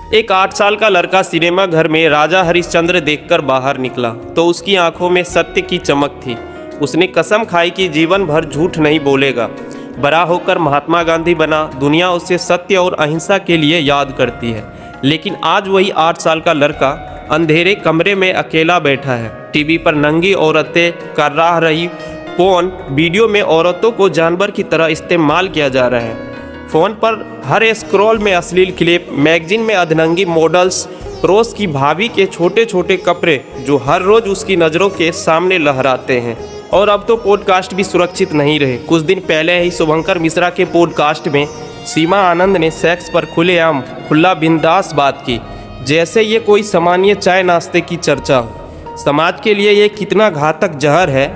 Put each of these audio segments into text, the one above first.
एक 8 साल का लड़का सिनेमा घर में राजा हरिश्चंद्र देखकर बाहर निकला तो उसकी आंखों में सत्य की चमक थी। उसने कसम खाई कि जीवन भर झूठ नहीं बोलेगा। बड़ा होकर महात्मा गांधी बना। दुनिया उसे सत्य और अहिंसा के लिए याद करती है। लेकिन आज वही 8 साल का लड़का अंधेरे कमरे में अकेला बैठा है। टीवी पर नंगी औरतें कर रही फोन वीडियो में औरतों को जानवर की तरह इस्तेमाल किया जा रहा है। फ़ोन पर हर स्क्रॉल में अश्लील क्लिप, मैगजीन में अधनंगी मॉडल्स, पड़ोस की भाभी के छोटे छोटे कपड़े जो हर रोज़ उसकी नज़रों के सामने लहराते हैं। और अब तो पॉडकास्ट भी सुरक्षित नहीं रहे। कुछ दिन पहले ही शुभंकर मिश्रा के पॉडकास्ट में सीमा आनंद ने सेक्स पर खुलेआम खुला बिंदास बात की, जैसे ये कोई सामान्य चाय नाश्ते की चर्चा हो। समाज के लिए ये कितना घातक जहर है।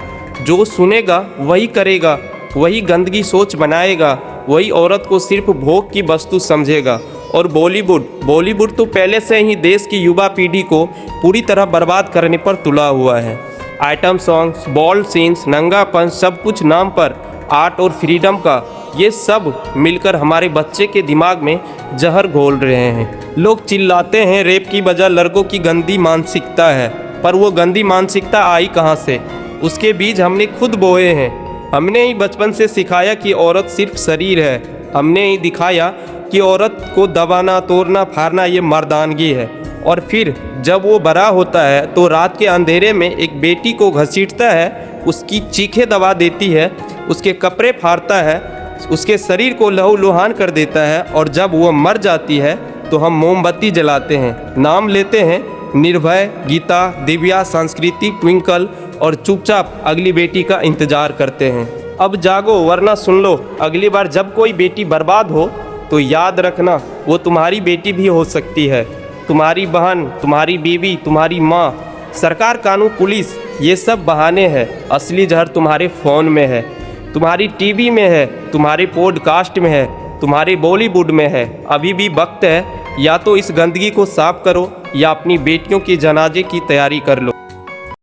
जो सुनेगा वही करेगा, वही गंदगी सोच बनाएगा, वही औरत को सिर्फ भोग की वस्तु समझेगा। और बॉलीवुड तो पहले से ही देश की युवा पीढ़ी को पूरी तरह बर्बाद करने पर तुला हुआ है। आइटम सॉन्ग्स, बॉल्ड सीन्स, नंगापन, सब कुछ नाम पर आर्ट और फ्रीडम का, ये सब मिलकर हमारे बच्चे के दिमाग में जहर घोल रहे हैं। लोग चिल्लाते हैं रेप की वजह लड़कों की गंदी मानसिकता है, पर वो गंदी मानसिकता आई कहाँ से? उसके बीज हमने खुद बोए हैं। हमने ही बचपन से सिखाया कि औरत सिर्फ शरीर है। हमने ही दिखाया कि औरत को दबाना, तोड़ना, फाड़ना ये मर्दानगी है। और फिर जब वो बड़ा होता है तो रात के अंधेरे में एक बेटी को घसीटता है, उसकी चीखें दबा देती है, उसके कपड़े फाड़ता है, उसके शरीर को लहूलुहान कर देता है। और जब वो मर जाती है तो हम मोमबत्ती जलाते हैं, नाम लेते हैं निर्भय, गीता, दिव्या, संस्कृति, ट्विंकल और चुपचाप अगली बेटी का इंतज़ार करते हैं। अब जागो वरना सुन लो, अगली बार जब कोई बेटी बर्बाद हो तो याद रखना वो तुम्हारी बेटी भी हो सकती है, तुम्हारी बहन, तुम्हारी बीवी, तुम्हारी माँ। सरकार, कानून, पुलिस ये सब बहाने हैं। असली जहर तुम्हारे फ़ोन में है, तुम्हारी टीवी में है, तुम्हारे पॉडकास्ट में है, तुम्हारे बॉलीवुड में है। अभी भी वक्त है, या तो इस गंदगी को साफ करो या अपनी बेटियों की जनाजे की तैयारी कर लो।